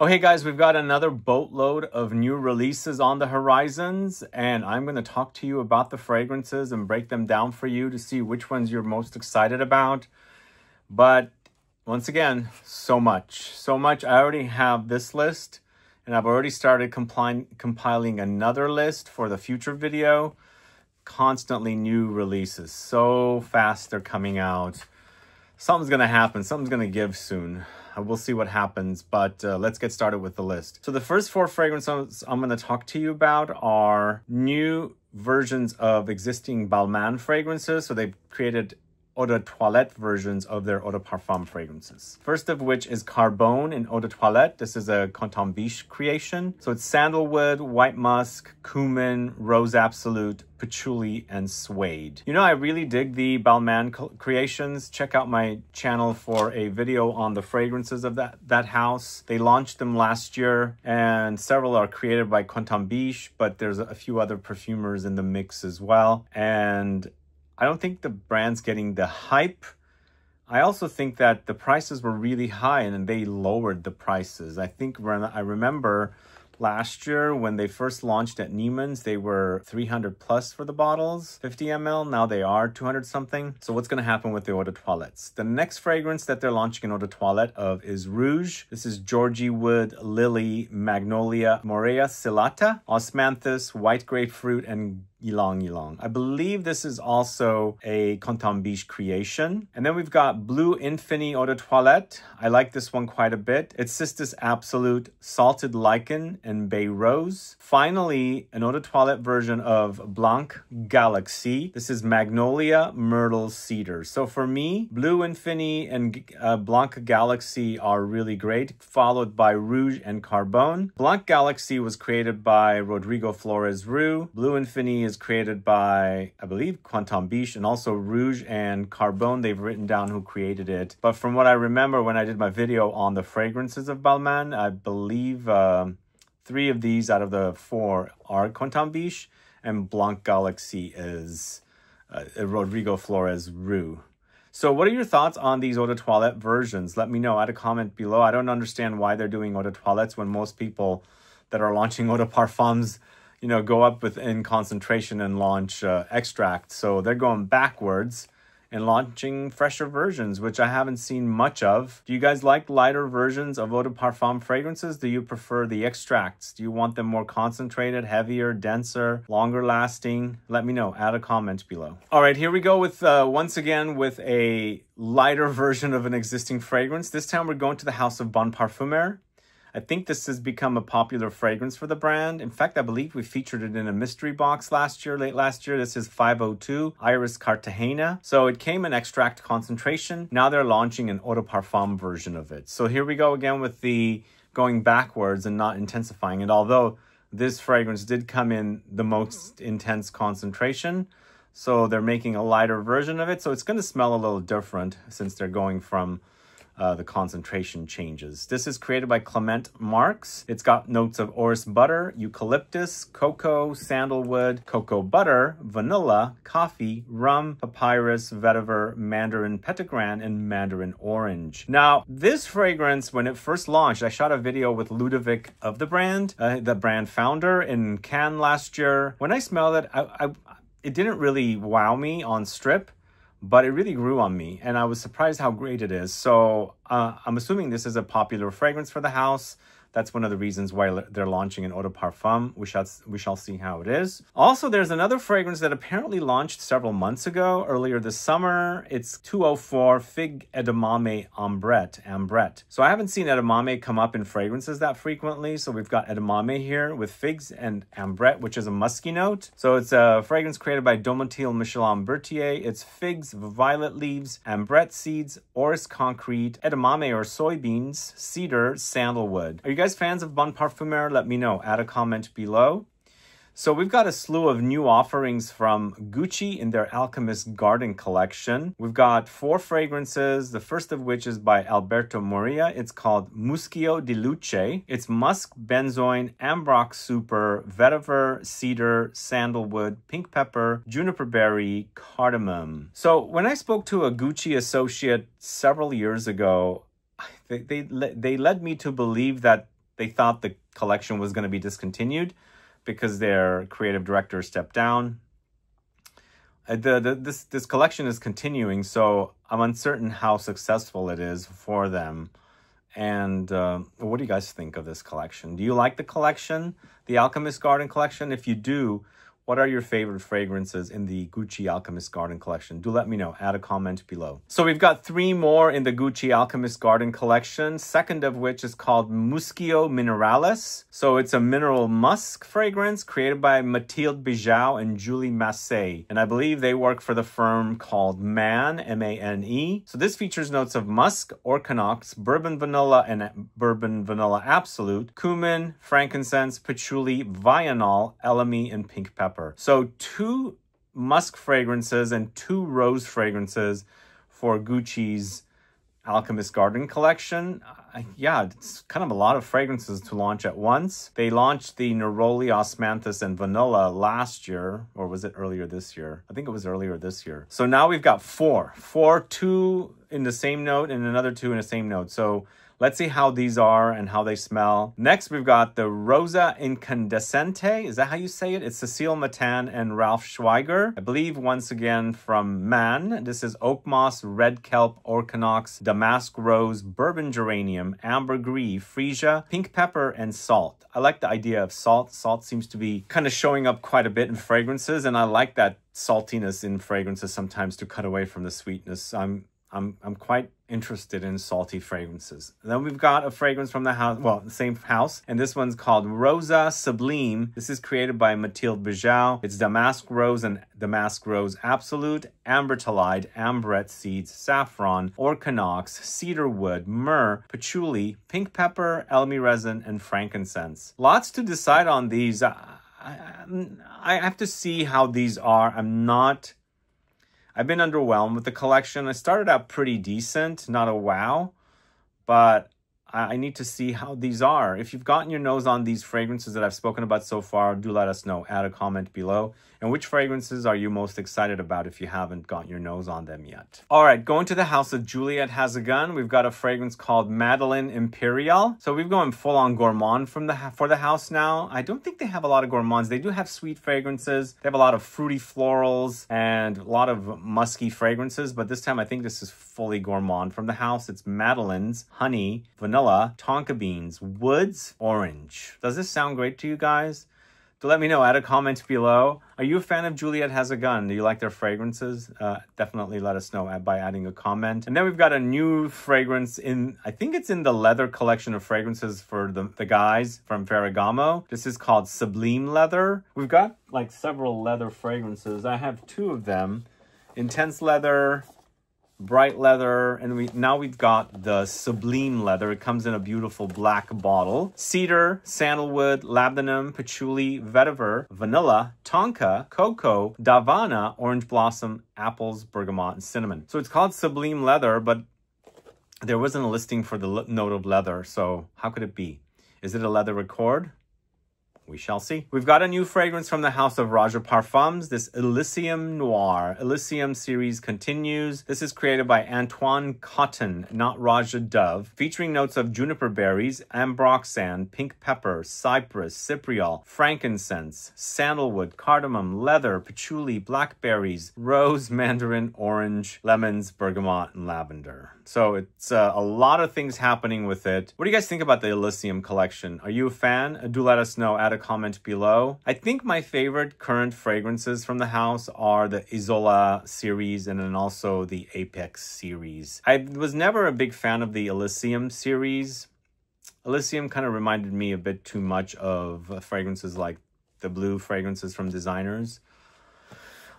Oh, hey guys, we've got another boatload of new releases on the horizons, and I'm going to talk to you about the fragrances and break them down for you to see which ones you're most excited about. But once again, so much. I already have this list, and I've already started compiling another list for the future video. Constantly new releases. So fast they're coming out. Something's going to happen. Something's going to give soon. We'll see what happens, but let's get started with the list. So the first four fragrances I'm going to talk to you about are new versions of existing Balmain fragrances. So they've created Eau de Toilette versions of their Eau de Parfum fragrances. First of which is Carbone in Eau de Toilette. This is a Coton-Biche creation. So it's sandalwood, white musk, cumin, rose absolute, patchouli, and suede. You know, I really dig the Balmain creations. Check out my channel for a video on the fragrances of that house. They launched them last year, and several are created by Coton-Biche, but there's a few other perfumers in the mix as well. And I don't think the brand's getting the hype. I also think that the prices were really high and they lowered the prices. I think I remember last year when they first launched at Neiman's, they were 300 plus for the bottles, 50 ml. Now they are 200 something. So what's going to happen with the Eau de Toilettes? The next fragrance that they're launching in Eau de Toilette of is Rouge. This is Georgie Wood, Lily, Magnolia, Morea Silata, Osmanthus, White Grapefruit, and Ylang Ylang. I believe this is also a Coton-Biche creation. And then we've got Bleu Infini Eau de Toilette. I like this one quite a bit. It's Cistus Absolute, Salted Lichen, and Bay Rose. Finally, an Eau de Toilette version of Blanc Galaxie. This is Magnolia, Myrtle, Cedar. So for me, Bleu Infini and Blanc Galaxie are really great, followed by Rouge and Carbone. Blanc Galaxie was created by Rodrigo Flores Roux. Bleu Infini is created by, I believe, Coton-Biche, and also Rouge and Carbone. They've written down who created it. But from what I remember when I did my video on the fragrances of Balmain, I believe 3 of these out of the 4 are Coton-Biche, and Blanc Galaxie is Rodrigo Flores Roux. So what are your thoughts on these Eau de Toilette versions? Let me know. Add a comment below. I don't understand why they're doing Eau de Toilettes when most people that are launching Eau de Parfums, you know, go up in concentration and launch extracts. So they're going backwards and launching fresher versions, which I haven't seen much of. Do you guys like lighter versions of Eau de Parfum fragrances? Do you prefer the extracts? Do you want them more concentrated, heavier, denser, longer lasting? Let me know. Add a comment below. All right, here we go with, once again, with a lighter version of an existing fragrance. This time we're going to the house of Bon Parfumeur. I think this has become a popular fragrance for the brand. In fact, I believe we featured it in a mystery box late last year. This is 502 Iris Cartagena. So it came in extract concentration. Now they're launching an Eau de Parfum version of it. So here we go again with the going backwards and not intensifying it. Although this fragrance did come in the most intense concentration, so they're making a lighter version of it. So it's going to smell a little different since they're going from the concentration changes. This is created by Clement Marks. It's got notes of orris butter, eucalyptus, cocoa, sandalwood, cocoa butter, vanilla, coffee, rum, papyrus, vetiver, mandarin petitgrain, and mandarin orange. Now, this fragrance, when it first launched, I shot a video with Ludovic of the brand founder in Cannes last year. When I smelled it, it didn't really wow me on strip, but it really grew on me, and I was surprised how great it is. So I'm assuming this is a popular fragrance for the house. That's one of the reasons why they're launching an Eau de Parfum. We shall see how it is. Also, there's another fragrance that apparently launched several months ago, earlier this summer. It's 204 Fig Edamame Ambrette. So I haven't seen edamame come up in fragrances that frequently. So we've got edamame here with figs and ambrette, which is a musky note. So it's a fragrance created by Domotil Michelin Berthier. It's figs, violet leaves, ambrette seeds, orris concrete, edamame or soybeans, cedar, sandalwood. Are you guys fans of Bon Parfumeur? Let me know. Add a comment below. So we've got a slew of new offerings from Gucci in their Alchemist Garden collection. We've got 4 fragrances, the first of which is by Alberto Moria. It's called Muschio di Luce. It's musk, benzoin, ambrox super, vetiver, cedar, sandalwood, pink pepper, juniper berry, cardamom. So when I spoke to a Gucci associate several years ago, they led me to believe that they thought the collection was going to be discontinued because their creative director stepped down. This collection is continuing, so I'm uncertain how successful it is for them. And what do you guys think of this collection? Do you like the collection, the Alchemist Garden collection? If you do, what are your favorite fragrances in the Gucci Alchemist Garden collection? Do let me know. Add a comment below. So we've got 3 more in the Gucci Alchemist Garden collection, second of which is called Muschio Mineralis. So it's a mineral musk fragrance created by Mathilde Bijou and Julie Massé. And I believe they work for the firm called Man, M-A-N-E. So this features notes of musk, orchanox, bourbon vanilla and bourbon vanilla absolute, cumin, frankincense, patchouli, vianol, elemi, and pink pepper. So 2 musk fragrances and 2 rose fragrances for Gucci's Alchemist Garden collection. Yeah, it's kind of a lot of fragrances to launch at once. They launched the Neroli, Osmanthus, and Vanilla last year, or was it earlier this year? I think it was earlier this year. So now we've got 4, 2 in the same note and another 2 in the same note. So let's see how these are and how they smell. Next, we've got the Rosa Incandescente. Is that how you say it? It's Cecile Matan and Ralph Schweiger. I believe once again from Man. This is oak moss, red kelp, orchanox, damask rose, bourbon geranium, ambergris, freesia, pink pepper, and salt. I like the idea of salt. Salt seems to be kind of showing up quite a bit in fragrances, and I like that saltiness in fragrances sometimes to cut away from the sweetness. I'm quite interested in salty fragrances. And then we've got a fragrance from the house, well, the same house, and this one's called Rosa Sublime. This is created by Mathilde Bijou. It's damask rose and damask rose absolute, ambertolide, ambrette seeds, saffron, orchanox, cedar wood, myrrh, patchouli, pink pepper, elemi resin, and frankincense. Lots to decide on these. I have to see how these are. I've been underwhelmed with the collection. I started out pretty decent, not a wow, but I need to see how these are. If you've gotten your nose on these fragrances that I've spoken about so far, do let us know. Add a comment below. And which fragrances are you most excited about if you haven't gotten your nose on them yet? All right, going to the house of Juliette Has a Gun. We've got a fragrance called Madeleine Imperiale. So we've gone full-on gourmand for the house now. I don't think they have a lot of gourmands. They do have sweet fragrances. They have a lot of fruity florals and a lot of musky fragrances. But this time, I think this is fully gourmand from the house. It's Madeleine's honey, vanilla, tonka beans, woods, orange. Does this sound great to you guys? So let me know. Add a comment below. Are you a fan of Juliette Has a Gun? Do you like their fragrances? Definitely let us know by adding a comment. And then we've got a new fragrance in, I think it's in the leather collection of fragrances for the guys from Ferragamo. This is called Sublime Leather. We've got like several leather fragrances. I have 2 of them. Intense leather, bright leather, and now we've got the Sublime Leather. It comes in a beautiful black bottle. Cedar, sandalwood, labdanum, patchouli, vetiver, vanilla, tonka, cocoa, davana, orange blossom, apples, bergamot, and cinnamon. So it's called Sublime Leather, but there wasn't a listing for the note of leather, so how could it be? Is it a leather accord? We shall see. We've got a new fragrance from the house of Roja Parfums, this Elysium Noir. Elysium series continues. This is created by Antoine Cotton, not Raja Dove, featuring notes of juniper berries, ambroxan, pink pepper, cypress, cypriol, frankincense, sandalwood, cardamom, leather, patchouli, blackberries, rose, mandarin, orange, lemons, bergamot, and lavender. So it's a lot of things happening with it. What do you guys think about the Elysium collection? Are you a fan? Do let us know. Add a comment below. I think my favorite current fragrances from the house are the Isola series and then also the Apex series. I was never a big fan of the Elysium series. Elysium kind of reminded me a bit too much of fragrances like the Bleu fragrances from designers.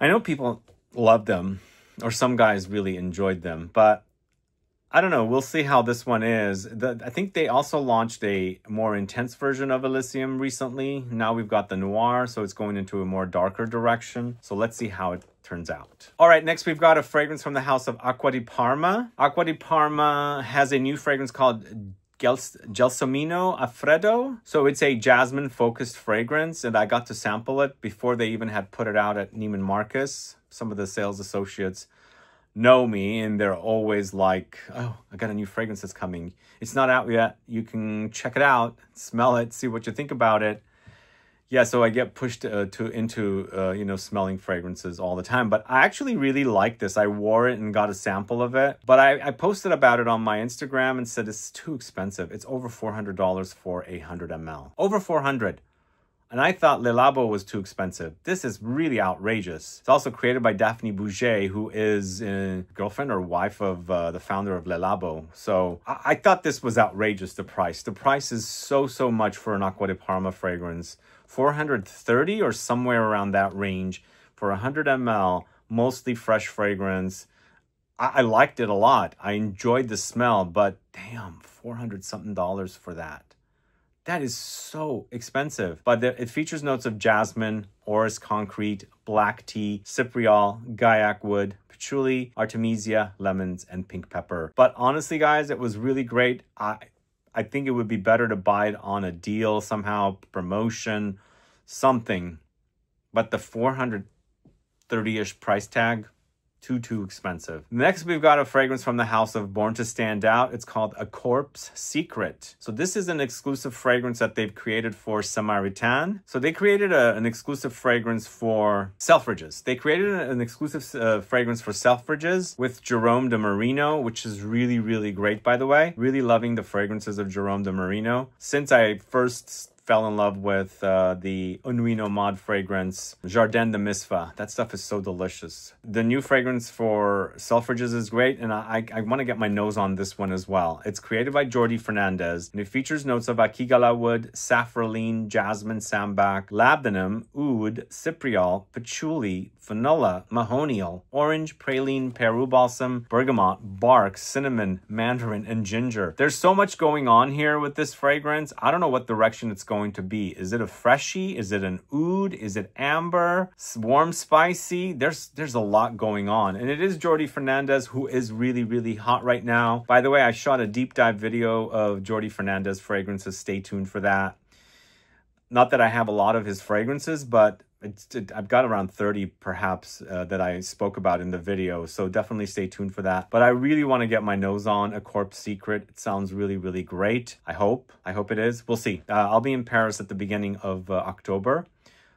I know people love them, or some guys really enjoyed them, but I don't know. We'll see how this one is. I think they also launched a more intense version of Elysium recently. Now we've got the Noir, so it's going into a more darker direction. So let's see how it turns out. All right, next we've got a fragrance from the house of Acqua di Parma. Acqua di Parma has a new fragrance called Gelsomino a Freddo. So it's a jasmine-focused fragrance, and I got to sample it before they even had put it out at Neiman Marcus. Some of the sales associates know me, and they're always like, oh, I got a new fragrance that's coming. It's not out yet. You can check it out, smell it, see what you think about it. Yeah, so I get pushed into you know, smelling fragrances all the time. But I actually really like this. I wore it and got a sample of it. But I posted about it on my Instagram and said it's too expensive. It's over $400 for 100 ml. Over 400. And I thought Le Labo was too expensive. This is really outrageous. It's also created by Daphne Bouget, who is a girlfriend or wife of the founder of Le Labo. So I thought this was outrageous, the price. The price is so much for an Acqua di Parma fragrance. 430 or somewhere around that range for 100 ml, mostly fresh fragrance. I liked it a lot. I enjoyed the smell, but damn, 400 something dollars for that. That is so expensive. But it features notes of jasmine, orris concrete, black tea, cypriol, gaiac wood, patchouli, artemisia, lemons, and pink pepper. But honestly, guys, it was really great. I think it would be better to buy it on a deal somehow, promotion, something. But the 430-ish price tag, too expensive. Next, we've got a fragrance from the house of Born to Stand Out. It's called A Corpse Secret. So this is an exclusive fragrance that they've created for Samaritan. So they created an exclusive fragrance for Selfridges. They created an exclusive fragrance for Selfridges with Jerome de Marino, which is really great, by the way. Really loving the fragrances of Jerome de Marino. Since I first fell in love with the Nuit Nomade fragrance, Jardin de Misfa. That stuff is so delicious. The new fragrance for Selfridges is great, and I want to get my nose on this one as well. It's created by Jordi Fernandez, and it features notes of akigala wood, safraline, jasmine, sambac, labdanum, oud, cypriol, patchouli, vanilla, mahonial, orange, praline, Peru balsam, bergamot, bark, cinnamon, mandarin, and ginger. There's so much going on here with this fragrance. I don't know what direction it's going to be. Is it a freshie? Is it an oud? Is it amber? Warm spicy? There's a lot going on. And it is Jordi Fernandez, who is really hot right now. By the way, I shot a deep dive video of Jordi Fernandez fragrances. Stay tuned for that. Not that I have a lot of his fragrances, but I've got around 30 perhaps that I spoke about in the video, so definitely stay tuned for that. But I really want to get my nose on A Corpse Secret. It sounds really great. I hope it is. We'll see. I'll be in Paris at the beginning of October,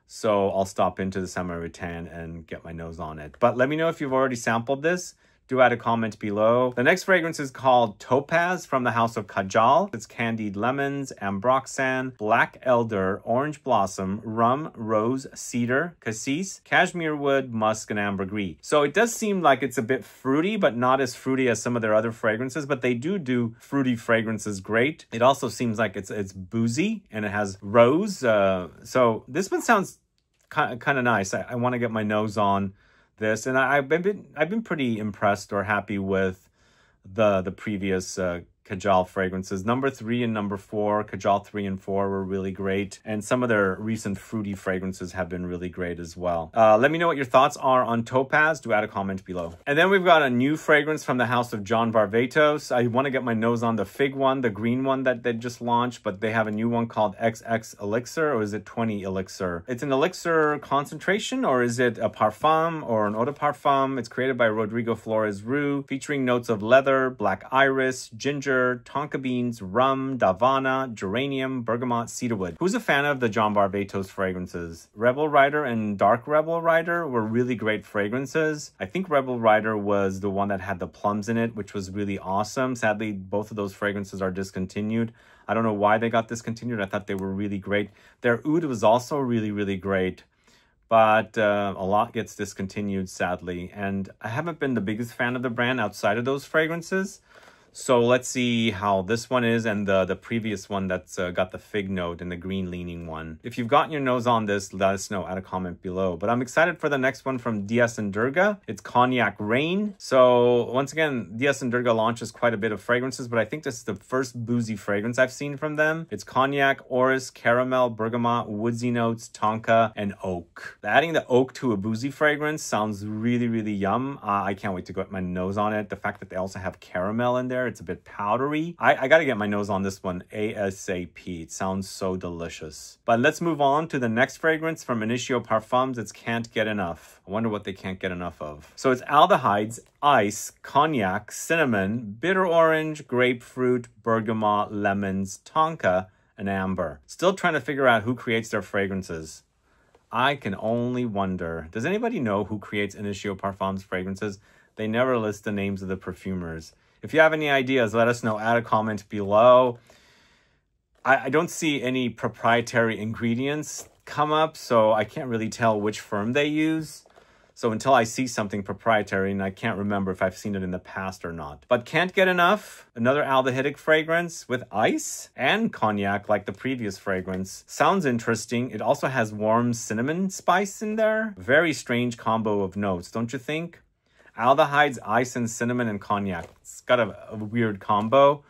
so I'll stop into the Samaritan and get my nose on it. But let me know if you've already sampled this. Do add a comment below. The next fragrance is called Topaz from the house of Kajal. It's candied lemons, ambroxan, black elder, orange blossom, rum, rose, cedar, cassis, cashmere wood, musk, and ambergris. So it does seem like it's a bit fruity, but not as fruity as some of their other fragrances, but they do fruity fragrances great. It also seems like it's boozy, and it has rose. So this one sounds kind of nice. I want to get my nose on this, and I've been pretty impressed or happy with the previous Kajal fragrances. Number 3 and number 4, Kajal 3 and 4 were really great, and some of their recent fruity fragrances have been really great as well. Let me know what your thoughts are on Topaz. Do add a comment below. And then we've got a new fragrance from the house of John Varvatos. I want to get my nose on the fig one, the green one that they just launched, but they have a new one called XX Elixir, or is it 20 Elixir? It's an elixir concentration, or is it a parfum or an eau de parfum? It's created by Rodrigo Flores Rue, featuring notes of leather, black iris, ginger, tonka beans, rum, davana, geranium, bergamot, cedarwood. Who's a fan of the John Varvatos fragrances? Rebel Rider and Dark Rebel Rider were really great fragrances. I think Rebel Rider was the one that had the plums in it, which was really awesome. Sadly, both of those fragrances are discontinued. I don't know why they got discontinued. I thought they were really great. Their oud was also really great, but a lot gets discontinued, sadly. And I haven't been the biggest fan of the brand outside of those fragrances. So let's see how this one is, and the previous one that's got the fig note and the green leaning one. If you've gotten your nose on this, let us know. Add a comment below. But I'm excited for the next one from Diaz and Durga. It's Cognac Rain. So once again, Diaz and Durga launches quite a bit of fragrances, but I think this is the first boozy fragrance I've seen from them. It's cognac, orris, caramel, bergamot, woodsy notes, tonka, and oak. Adding the oak to a boozy fragrance sounds really yum. I can't wait to get my nose on it. The fact that they also have caramel in there there. It's a bit powdery. I got to get my nose on this one ASAP. It sounds so delicious. But let's move on to the next fragrance from Initio Parfums. It's Can't Get Enough. I wonder what they can't get enough of. So it's aldehydes, ice, cognac, cinnamon, bitter orange, grapefruit, bergamot, lemons, tonka, and amber. Still trying to figure out who creates their fragrances. I can only wonder. Does anybody know who creates Initio Parfums fragrances? They never list the names of the perfumers. If you have any ideas, let us know. Add a comment below. I don't see any proprietary ingredients come up, so I can't really tell which firm they use. So until I see something proprietary, and I can't remember if I've seen it in the past or not. But Can't Get Enough, another aldehydic fragrance with ice and cognac like the previous fragrance. Sounds interesting. It also has warm cinnamon spice in there. Very strange combo of notes, don't you think? Aldehydes, ice, and cinnamon and cognac. It's got a weird combo.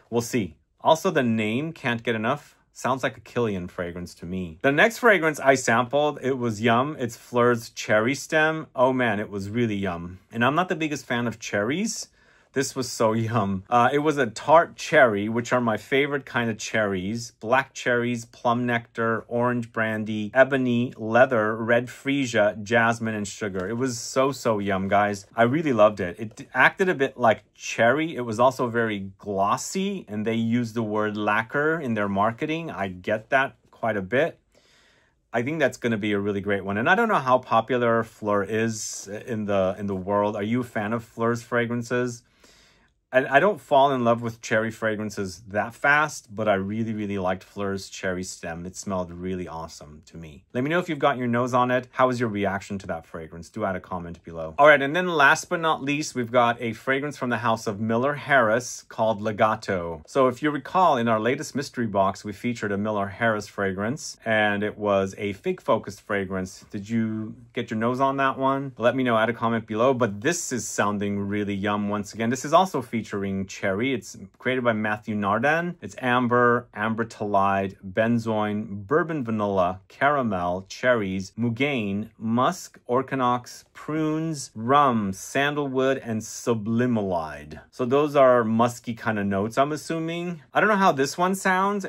We'll see. Also, the name Can't Get Enough sounds like a Killian fragrance to me. The next fragrance I sampled, it was yum. It's Phlur's Cherry Stem. Oh man, it was really yum. And I'm not the biggest fan of cherries. This was so yum. It was a tart cherry, which are my favorite kind of cherries. Black cherries, plum nectar, orange brandy, ebony, leather, red freesia, jasmine, and sugar. It was so yum, guys. I really loved it. It acted a bit like cherry. It was also very glossy, and they used the word lacquer in their marketing. I get that quite a bit. I think that's going to be a really great one. And I don't know how popular Phlur is in the world. Are you a fan of Phlur's fragrances? I don't fall in love with cherry fragrances that fast, but I really liked Phlur's Cherry Stem. It smelled really awesome to me. Let me know if you've got your nose on it. How was your reaction to that fragrance? Do add a comment below. All right, and then last but not least, we've got a fragrance from the house of Miller Harris called Legato. So if you recall, in our latest mystery box, we featured a Miller Harris fragrance, and it was a fig-focused fragrance. Did you get your nose on that one? Let me know, add a comment below. But this is sounding really yum once again. This is also featuring cherry. It's created by Matthew Nardin. It's amber, ambertolide, benzoin, bourbon vanilla, caramel, cherries, mugain, musk, orchanox, prunes, rum, sandalwood, and sublimalide. So those are musky kind of notes, I'm assuming. I don't know how this one sounds.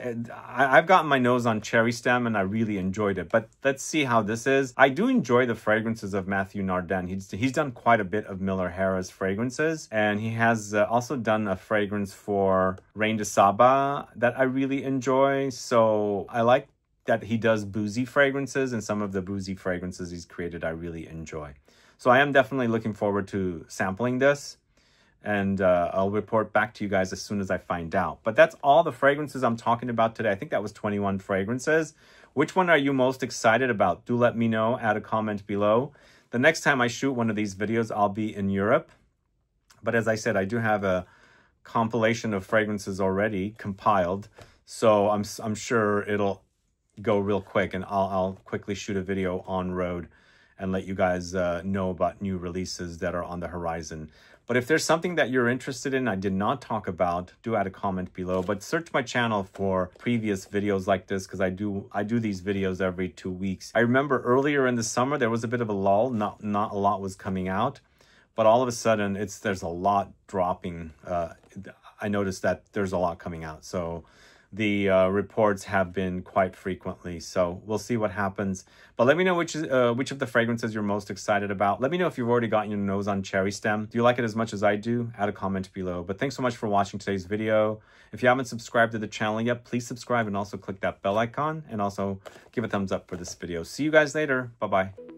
I've gotten my nose on Cherry Stem and I really enjoyed it, but let's see how this is. I do enjoy the fragrances of Matthew Nardin. He's done quite a bit of Miller Harris fragrances, and he has also done a fragrance for Rain de Saba that I really enjoy. So I like that he does boozy fragrances, and some of the boozy fragrances he's created I really enjoy. So I am definitely looking forward to sampling this, and I'll report back to you guys as soon as I find out. But that's all the fragrances I'm talking about today. I think that was 21 fragrances. Which one are you most excited about? Do let me know. Add a comment below. The next time I shoot one of these videos, I'll be in Europe. But as I said, I do have a compilation of fragrances already compiled, so I'm sure it'll go real quick, and I'll quickly shoot a video on road and let you guys know about new releases that are on the horizon. But if there's something that you're interested in I did not talk about, do add a comment below. But search my channel for previous videos like this, because I do these videos every 2 weeks. I remember earlier in the summer there was a bit of a lull, not a lot was coming out. But all of a sudden, there's a lot dropping. I noticed that there's a lot coming out. So the reports have been quite frequently. So we'll see what happens. But let me know which of the fragrances you're most excited about. Let me know if you've already gotten your nose on Cherry Stem. Do you like it as much as I do? Add a comment below. But thanks so much for watching today's video. If you haven't subscribed to the channel yet, please subscribe and also click that bell icon. And also give a thumbs up for this video. See you guys later. Bye-bye.